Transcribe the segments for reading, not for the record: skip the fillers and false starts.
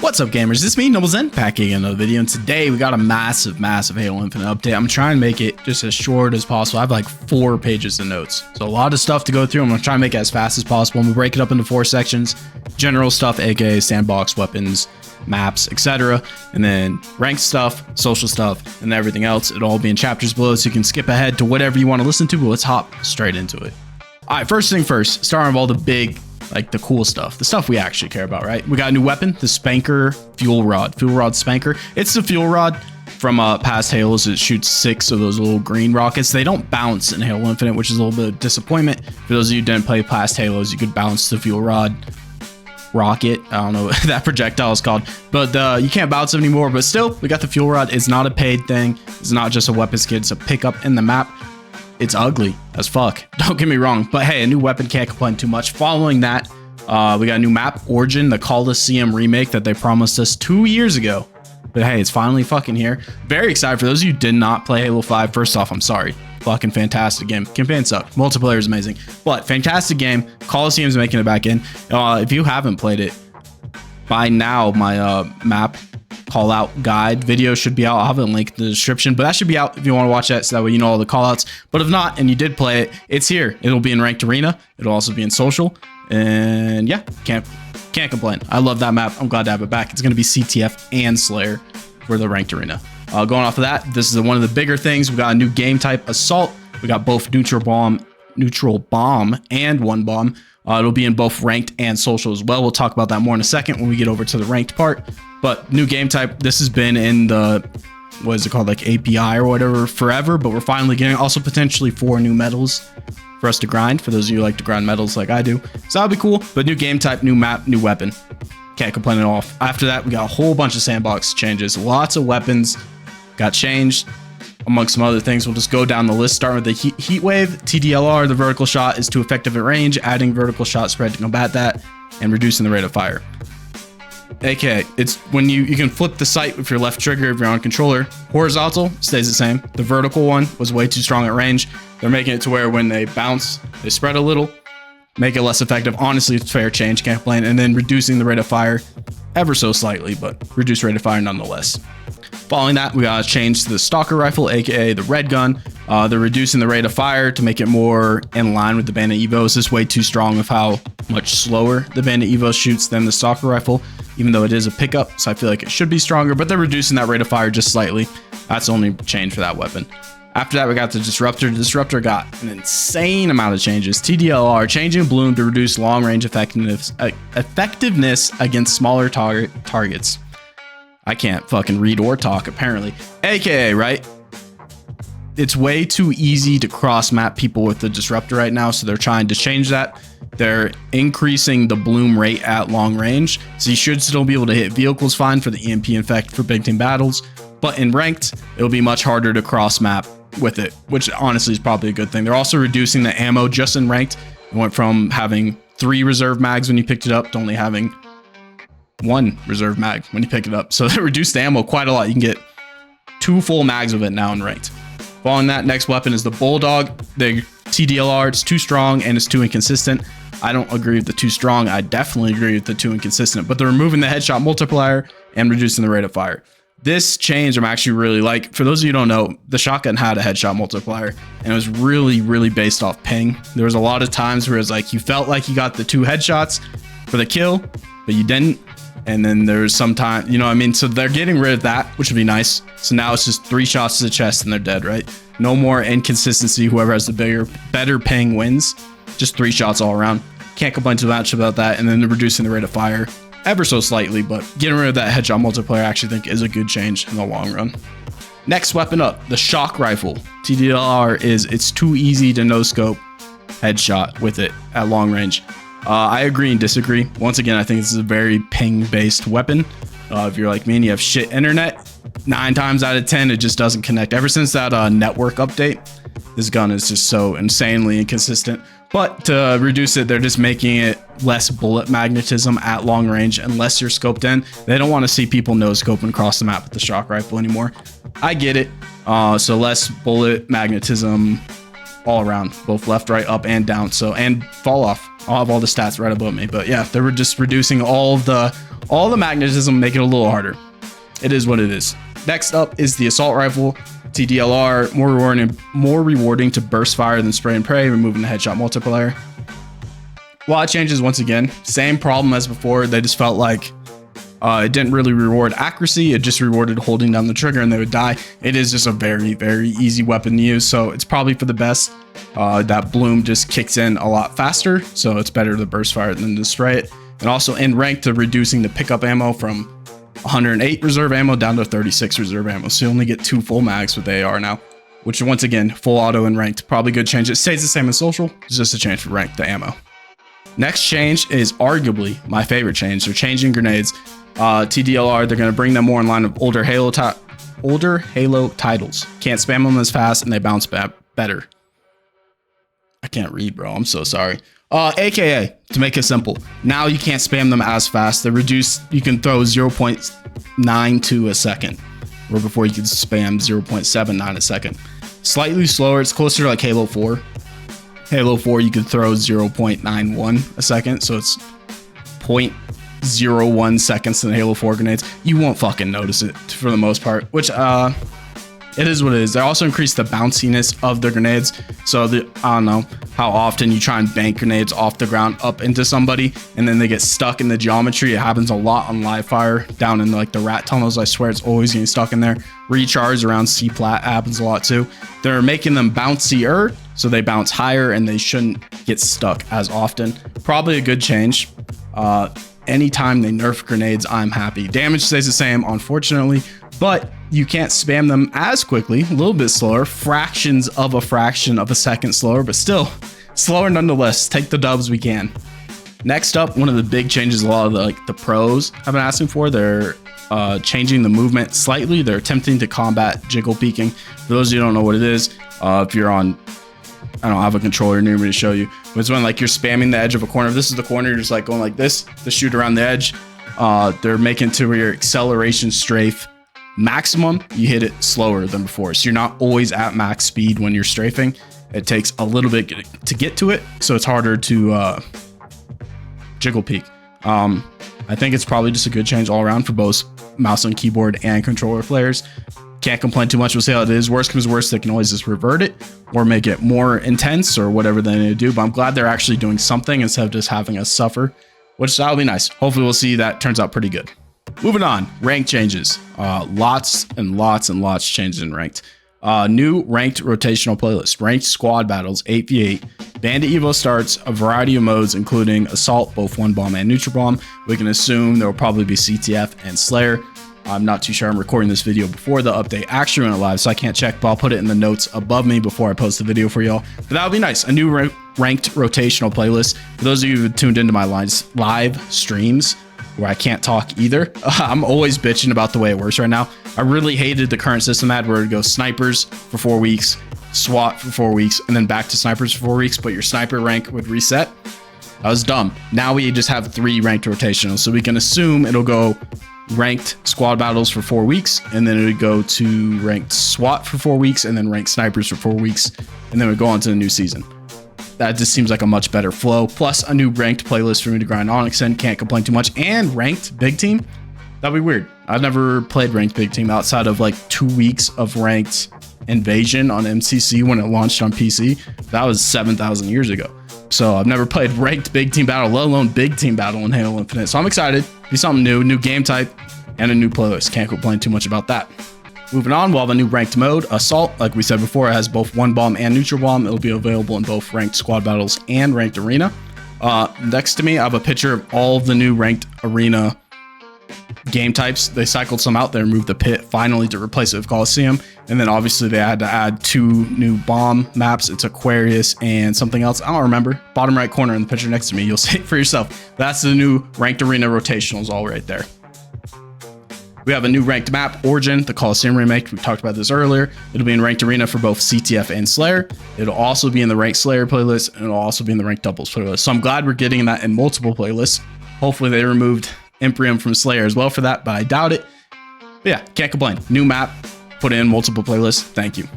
What's up, gamers? It's me, Noble Zen, back again in another video, and today we got a massive Halo Infinite update. I'm trying to make it just as short as possible. I have like 4 pages of notes, so a lot of stuff to go through. I'm gonna try and make it as fast as possible. I'm gonna break it up into 4 sections: general stuff, aka sandbox, weapons, maps, etc., and then ranked stuff, social stuff, and everything else. It'll all be in chapters below, so you can skip ahead to whatever you want to listen to, but let's hop straight into it. All right, first thing first, starting with all the big, like the cool stuff, the stuff we actually care about, right? We got a new weapon, the Spanker Fuel Rod Spanker. It's the fuel rod from past Halos. It shoots 6 of those little green rockets. They don't bounce in Halo Infinite, which is a little bit of disappointment. For those of you who didn't play past Halos, you could bounce the fuel rod rocket. I don't know what that projectile is called, but you can't bounce it anymore. But still, we got the fuel rod. It's not a paid thing. It's not just a weapon skin. It's a pickup in the map. It's ugly as fuck, don't get me wrong, but hey, a new weapon, can't complain too much. Following that, we got a new map, Origin, the Coliseum remake that they promised us 2 years ago. But hey, it's finally fucking here. Very excited. For those of you who did not play Halo 5, first off, I'm sorry. Fucking fantastic game. Campaign sucked. Multiplayer is amazing, but fantastic game. Coliseum's making it back in. If you haven't played it, by now, my map call out guide video should be out. I'll have a link in the description, but that should be out if you want to watch that, so that way you know all the call outs. But if not, and you did play it, it's here. It'll be in ranked arena. It'll also be in social, and yeah, can't complain. I love that map. I'm glad to have it back. It's going to be CTF and Slayer for the ranked arena. Going off of that, this is one of the bigger things. We got a new game type, Assault. We got both neutral bomb and one bomb. It'll be in both ranked and social as well. We'll talk about that more in a second when we get over to the ranked part. But new game type, this has been in the, what is it called, like API or whatever, forever, but we're finally getting also potentially 4 new medals for us to grind, for those of you who like to grind medals like I do. So that'll be cool. But new game type, new map, new weapon. Can't complain at all. After that, we got a whole bunch of sandbox changes. Lots of weapons got changed. Amongst some other things, we'll just go down the list, starting with the heat wave. TDLR, the vertical shot, is too effective at range, adding vertical shot spread to combat that, and reducing the rate of fire. AKA, it's when you can flip the sight with your left trigger if you're on controller. Horizontal stays the same. The vertical one was way too strong at range. They're making it to where when they bounce, they spread a little, make it less effective. Honestly, it's fair change, can't complain. And then reducing the rate of fire ever so slightly, but reduced rate of fire nonetheless. Following that, we got to change to the Stalker Rifle, aka the red gun. They're reducing the rate of fire to make it more in line with the Bandit Evo. It's just way too strong with how much slower the Bandit Evo shoots than the Stalker Rifle, even though it is a pickup, so I feel like it should be stronger, but they're reducing that rate of fire just slightly. That's the only change for that weapon. After that, we got the Disruptor. The Disruptor got an insane amount of changes. TDLR, changing bloom to reduce long-range effectiveness against smaller targets. I can't fucking read or talk, apparently. AKA, right? It's way too easy to cross-map people with the Disruptor right now, so they're trying to change that. They're increasing the bloom rate at long range, so you should still be able to hit vehicles fine for the EMP Infect for big team battles, but in ranked, it'll be much harder to cross-map with it, which honestly is probably a good thing. They're also reducing the ammo just in ranked. It went from having 3 reserve mags when you picked it up to only having 1 reserve mag when you pick it up. So they reduced the ammo quite a lot. You can get 2 full mags of it now in ranked. Following that, next weapon is the Bulldog. The TDLR, it's too strong and it's too inconsistent. I don't agree with the too strong. I definitely agree with the too inconsistent, but they're removing the headshot multiplier and reducing the rate of fire. This change I'm actually really like. For those of you who don't know, the shotgun had a headshot multiplier and it was really based off ping. There was a lot of times where it's like you felt like you got the 2 headshots for the kill, but you didn't. And then there's some time, you know what I mean? So they're getting rid of that, which would be nice. So now it's just 3 shots to the chest and they're dead, right? No more inconsistency. Whoever has the better ping wins. Just 3 shots all around. Can't complain too much about that. And then they're reducing the rate of fire ever so slightly, but getting rid of that headshot multiplier I actually think is a good change in the long run. Next weapon up, the Shock Rifle. TDLR is, it's too easy to no scope headshot with it at long range. I agree and disagree. Once again, I think this is a very ping-based weapon. If you're like me and you have shit internet, 9 times out of 10, it just doesn't connect. Ever since that network update, this gun is just so insanely inconsistent. But to reduce it, they're just making it less bullet magnetism at long range unless you're scoped in. They don't want to see people no scoping across the map with the Shock Rifle anymore. I get it. So less bullet magnetism all around, both left, right, up, and down. So, and fall off. I'll have all the stats right above me. But yeah, they were just reducing all of the All the magnetism make it a little harder. It is what it is. Next up is the assault rifle. TDLR, more rewarding to burst fire than spray and pray, removing the headshot multiplier. A lot of changes once again. Same problem as before. They just felt like it didn't really reward accuracy. It just rewarded holding down the trigger and they would die. It is just a very, very easy weapon to use. So it's probably for the best. That bloom just kicks in a lot faster. So it's better to burst fire than to spray it. And also in rank to reducing the pickup ammo from 108 reserve ammo down to 36 reserve ammo. So you only get 2 full mags with the AR now, which once again, full auto in ranked. Probably good change. It stays the same as social. It's just a change for ranked, the ammo. Next change is arguably my favorite change. They're changing grenades. TDLR, they're going to bring them more in line with older Halo titles. Can't spam them as fast and they bounce back better. I can't read, bro. I'm so sorry. AKA, to make it simple, now you can't spam them as fast. They're reduced. You can throw 0.92 a second, where before you could spam 0.79 a second. Slightly slower. It's closer to like Halo 4. Halo 4, you could throw 0.91 a second, so it's 0.01 seconds in the Halo 4 grenades. You won't fucking notice it for the most part, which it is what it is. They also increase the bounciness of the grenades. So I don't know how often you try and bank grenades off the ground up into somebody and then they get stuck in the geometry. It happens a lot on live fire down in like the rat tunnels. I swear it's always getting stuck in there. Recharge around C-plat happens a lot too. They're making them bouncier, so they bounce higher and they shouldn't get stuck as often. Probably a good change. Anytime they nerf grenades, I'm happy. Damage stays the same, unfortunately, but you can't spam them as quickly, a little bit slower, fractions of a fraction of a second slower, but still slower nonetheless. Take the dubs we can. Next up, one of the big changes a lot of the pros have been asking for, they're changing the movement slightly. They're attempting to combat jiggle peeking. For those of you who don't know what it is, if you're on, I don't have a controller near me to show you, but it's when like you're spamming the edge of a corner. If this is the corner, you're just like going like this to shoot around the edge. They're making it to where your acceleration strafe maximum, you hit it slower than before. So you're not always at max speed when you're strafing. It takes a little bit to get to it, so it's harder to jiggle peek. I think it's probably just a good change all around for both mouse and keyboard and controller players. Can't complain too much. We'll see how it is. Worst comes worst, they can always just revert it or make it more intense or whatever they need to do. But I'm glad they're actually doing something instead of just having us suffer, which that'll be nice. Hopefully we'll see that turns out pretty good. Moving on, rank changes. Lots and lots and lots changes in ranked. New ranked rotational playlist, ranked squad battles, 8v8, bandit evo starts, a variety of modes, including assault, both one bomb and neutral bomb. We can assume there will probably be CTF and Slayer. I'm not too sure. I'm recording this video before the update actually went live, so I can't check, but I'll put it in the notes above me before I post the video for y'all. But that would be nice. A new ranked rotational playlist. For those of you who tuned into my live streams, where I can't talk either, I'm always bitching about the way it works right now. I really hated the current system ad where it goes snipers for 4 weeks, SWAT for 4 weeks, and then back to snipers for 4 weeks, but your sniper rank would reset. That was dumb. Now we just have 3 ranked rotationals, so we can assume it'll go ranked squad battles for 4 weeks, and then it would go to ranked SWAT for 4 weeks, and then ranked snipers for 4 weeks, and then we go on to the new season. That just seems like a much better flow. Plus a new ranked playlist for me to grind on. Extend, can't complain too much. And ranked big team. That'd be weird. I've never played ranked big team outside of like 2 weeks of ranked invasion on MCC when it launched on PC. That was 7,000 years ago. So I've never played ranked big team battle, let alone big team battle in Halo Infinite. So I'm excited. Be something new game type, and a new playlist. Can't complain too much about that. Moving on, we'll have a new ranked mode, Assault. Like we said before, it has both one bomb and neutral bomb. It'll be available in both ranked squad battles and ranked arena. Next to me, I have a picture of all of the new ranked arena game types. They cycled some out. They removed the pit finally to replace it with Coliseum. And then obviously they had to add 2 new bomb maps. It's Aquarius and something else. I don't remember. Bottom right corner in the picture next to me. You'll see it for yourself. That's the new ranked arena rotationals all right there. We have a new ranked map, Origin, the Coliseum remake. We talked about this earlier. It'll be in ranked arena for both CTF and Slayer. It'll also be in the ranked Slayer playlist, and it'll also be in the ranked doubles playlist. So I'm glad we're getting that in multiple playlists. Hopefully they removed Imperium from Slayer as well for that, but I doubt it. But yeah, can't complain. New map, put in multiple playlists. Thank you.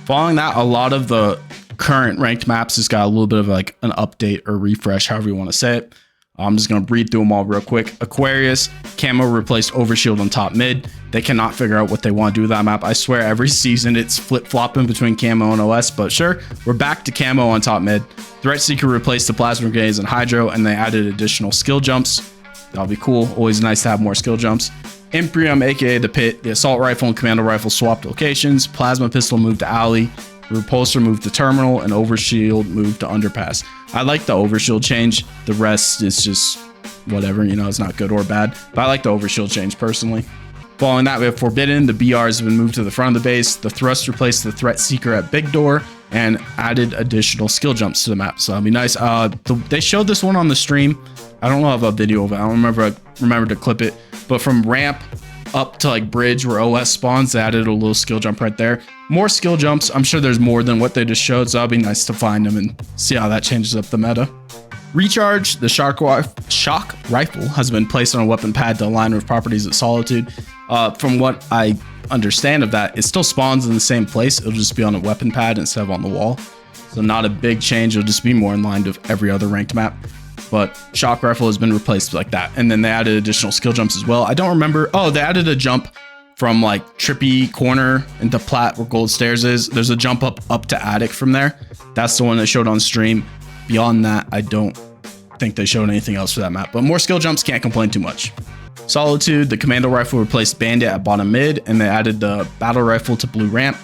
Following that, a lot of the current ranked maps has got a little bit of like an update or refresh, however you want to say it. I'm just going to read through them all real quick. Aquarius, camo replaced overshield on top mid. They cannot figure out what they want to do with that map. I swear every season it's flip-flopping between camo and OS, but sure, we're back to camo on top mid. Threat Seeker replaced the plasma grenades and hydro, and they added additional skill jumps. That'll be cool. Always nice to have more skill jumps. Imperium, aka the Pit, the assault rifle and commando rifle swapped locations. Plasma pistol moved to alley. Repulsor moved to terminal, and overshield moved to underpass. I like the overshield change. The rest is just whatever, you know, it's not good or bad, but I like the overshield change personally. Following that, we have Forbidden. The BRs have been moved to the front of the base. The Thrust replaced the Threat Seeker at Big Door and added additional skill jumps to the map, so that'll be nice. They showed this one on the stream. I don't know if I have a video of it. I don't remember to clip it, but from ramp up to like bridge where OS spawns, they added a little skill jump right there. More skill jumps. I'm sure there's more than what they just showed, so that'll be nice to find them and see how that changes up the meta. Recharge, the shock rifle has been placed on a weapon pad to align with properties of Solitude. From what I understand of that, it still spawns in the same place. It'll just be on a weapon pad instead of on the wall. So not a big change. It'll just be more in line with every other ranked map. But shock rifle has been replaced like that. And then they added additional skill jumps as well. I don't remember. Oh, they added a jump from like Trippy Corner into Plat where Gold Stairs is. There's a jump up to Attic from there. That's the one they showed on stream. Beyond that, I don't think they showed anything else for that map. But more skill jumps, can't complain too much. Solitude, the commando rifle replaced Bandit at bottom mid, and they added the battle rifle to blue ramp.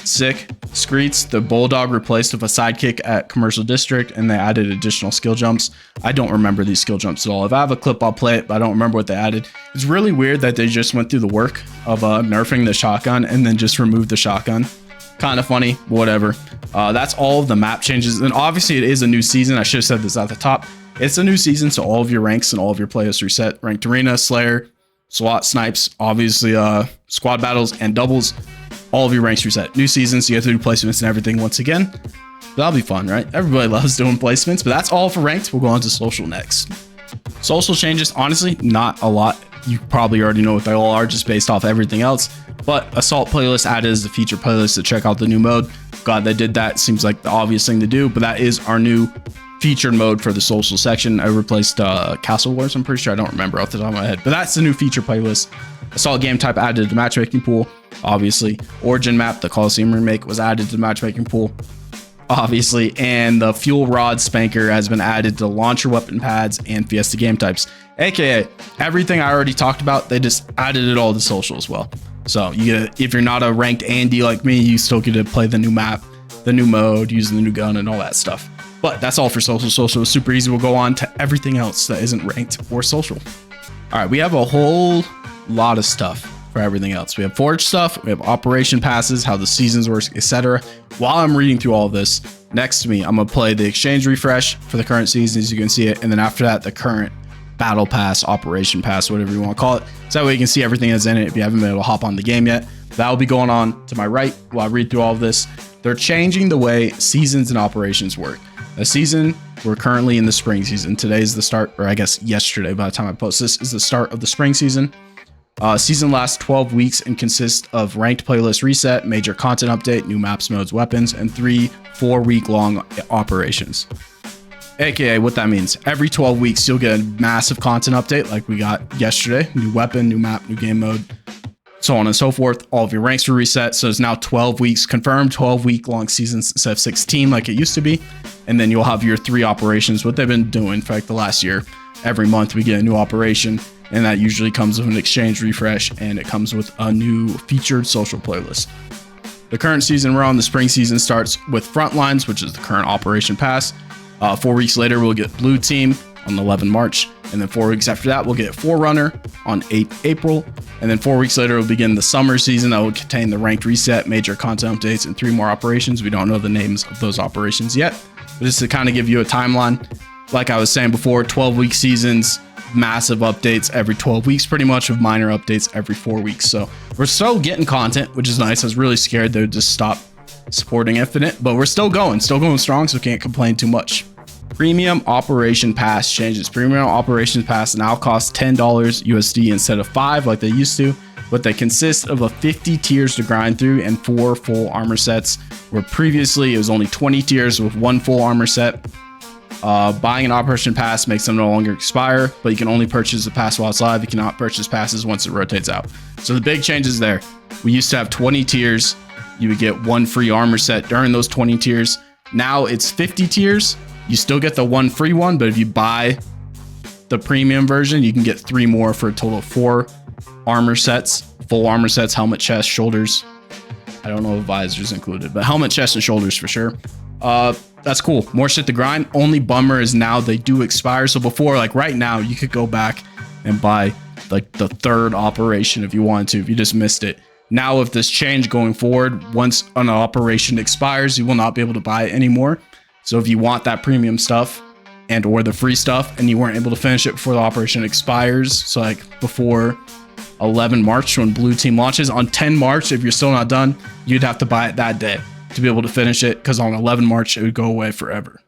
Sick. Screets, the Bulldog replaced with a sidekick at Commercial District, and they added additional skill jumps. I don't remember these skill jumps at all. If I have a clip, I'll play it, but I don't remember what they added. It's really weird that they just went through the work of nerfing the shotgun and then just removed the shotgun. Kind of funny, whatever. That's all of the map changes, and obviously it is a new season. I should have said this at the top. It's a new season, so all of your ranks and all of your playlists reset. Ranked Arena, Slayer, SWAT, Snipes, obviously squad battles and doubles. All of your ranks reset. New season, so you have to do placements and everything once again. That'll be fun, right? Everybody loves doing placements, but that's all for ranked. We'll go on to social next. Social changes, honestly, not a lot. You probably already know what they all are just based off everything else. But Assault playlist added as the feature playlist to check out the new mode. Glad they did that. Seems like the obvious thing to do, but that is our new featured mode for the social section. I replaced Castle Wars, I'm pretty sure. I don't remember off the top of my head, but that's the new feature playlist. Assault game type added to the matchmaking pool, obviously. Origin map, the Coliseum remake, was added to the matchmaking pool, obviously. And the Fuel Rod Spanker has been added to launcher weapon pads and Fiesta game types, aka everything I already talked about. They just added it all to social as well. So you get, if you're not a ranked Andy like me, you still get to play the new map, the new mode, using the new gun and all that stuff. But that's all for social. Social is super easy. We'll go on to everything else that isn't ranked or social. All right, we have a whole lot of stuff for everything else. We have Forge stuff, we have Operation passes, how the seasons work, etc. While I'm reading through all of this, next to me, I'm gonna play the exchange refresh for the current season, as you can see it, and then after that, the current battle pass, Operation pass, whatever you want to call it. So that way you can see everything that's in it if you haven't been able to hop on the game yet. That will be going on to my right while I read through all of this. They're changing the way seasons and operations work. A season, we're currently in the spring season. Today's the start, or I guess yesterday by the time I post this, is the start of the spring season. Season lasts 12 weeks and consists of ranked playlist reset, major content update, new maps, modes, weapons, and 3 4-week-long operations. AKA what that means, every 12 weeks you'll get a massive content update like we got yesterday. New weapon, new map, new game mode, so on and so forth. All of your ranks are reset, so it's now 12 weeks confirmed, 12-week-long seasons instead of 16 like it used to be. And then you'll have your 3 operations, what they've been doing for like the last year. Every month we get a new operation, and that usually comes with an exchange refresh, and it comes with a new featured social playlist. The current season we're on, the spring season, starts with Frontlines, which is the current Operation Pass. 4 weeks later, we'll get Blue Team on 11 March. And then 4 weeks after that, we'll get Forerunner on 8 April. And then 4 weeks later, we'll begin the summer season that will contain the ranked reset, major content updates, and 3 more operations. We don't know the names of those operations yet, but just to kind of give you a timeline. Like I was saying before, 12-week seasons, massive updates every 12 weeks, pretty much, with minor updates every 4 weeks. So we're still getting content, which is nice. I was really scared they would just stop supporting Infinite, but we're still going strong, so can't complain too much. Premium Operation Pass changes. Premium Operations Pass now costs $10 USD instead of $5 like they used to, but they consist of 50 tiers to grind through and 4 full armor sets, where previously it was only 20 tiers with 1 full armor set. Buying an Operation Pass makes them no longer expire, but you can only purchase the pass while it's live. You cannot purchase passes once it rotates out. So the big change is there. We used to have 20 tiers. You would get 1 free armor set during those 20 tiers. Now it's 50 tiers. You still get the 1 free one, but if you buy the premium version, you can get 3 more for a total of 4 armor sets, full armor sets, helmet, chest, shoulders. I don't know if visors included, but helmet, chest, and shoulders for sure. That's cool. More shit to grind. Only bummer is now they do expire. So before, like right now, you could go back and buy like the 3rd operation if you wanted to, if you just missed it. Now, with this change going forward, once an operation expires, you will not be able to buy it anymore. So if you want that premium stuff and or the free stuff and you weren't able to finish it before the operation expires, so like before 11 March when Blue Team launches, on 10 March, if you're still not done, you'd have to buy it that day to be able to finish it, because on 11 March, it would go away forever.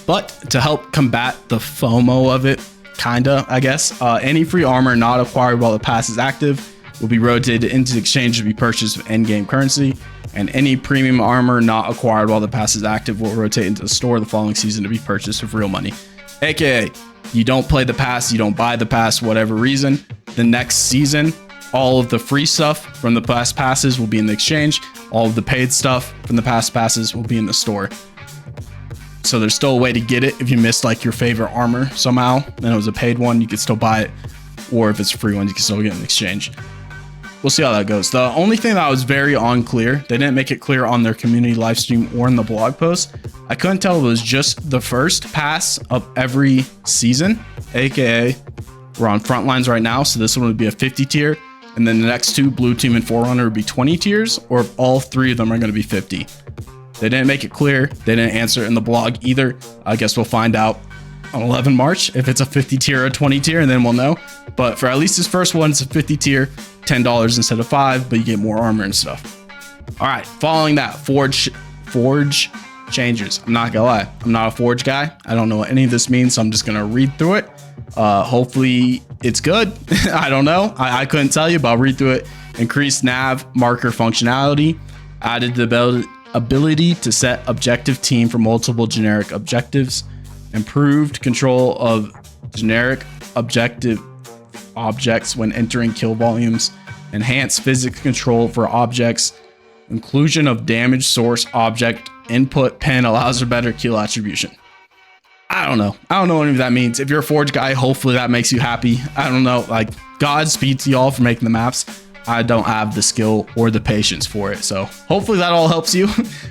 But to help combat the FOMO of it, kinda, I guess, any free armor not acquired while the pass is active will be rotated into the exchange to be purchased with endgame currency, and any premium armor not acquired while the pass is active will rotate into the store the following season to be purchased with real money. AKA, you don't play the pass, you don't buy the pass, whatever reason, the next season, all of the free stuff from the past passes will be in the exchange. All of the paid stuff from the past passes will be in the store. So there's still a way to get it if you missed like your favorite armor somehow, and it was a paid one, you could still buy it. Or if it's a free one, you can still get an exchange. We'll see how that goes. The only thing that was very unclear, they didn't make it clear on their community live stream or in the blog post. I couldn't tell if it was just the first pass of every season, aka we're on Frontlines right now, so this one would be a 50 tier, and then the next 2, Blue Team and Forerunner, would be 20 tiers, or if all 3 of them are going to be 50. They didn't make it clear. They didn't answer it in the blog either. I guess we'll find out on 11 March if it's a 50 tier or a 20 tier, and then we'll know. But for at least this first one, it's a 50 tier, $10 instead of $5, but you get more armor and stuff. All right, following that, Forge changes. I'm not gonna lie, I'm not a Forge guy. I don't know what any of this means, so I'm just gonna read through it. Hopefully it's good. I don't know. I couldn't tell you, but I'll read through it. Increased nav marker functionality, added the ability to set objective team for multiple generic objectives, improved control of generic objective objects when entering kill volumes, enhanced physics control for objects, inclusion of damage source object input pin allows for better kill attribution. I don't know what any of that means. If you're a Forge guy, hopefully that makes you happy. I don't know, like, Godspeed to y'all for making the maps. I don't have the skill or the patience for it, so hopefully that all helps you.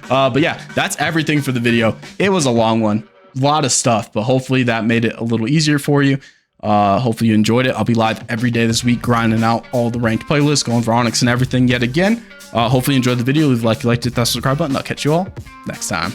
But yeah, that's everything for the video. It was a long one, a lot of stuff, but hopefully that made it a little easier for you. Hopefully you enjoyed it. I'll be live every day this week, grinding out all the ranked playlists, going for Onyx and everything yet again. Hopefully you enjoyed the video. Leave a like, hit that subscribe button. I'll catch you all next time.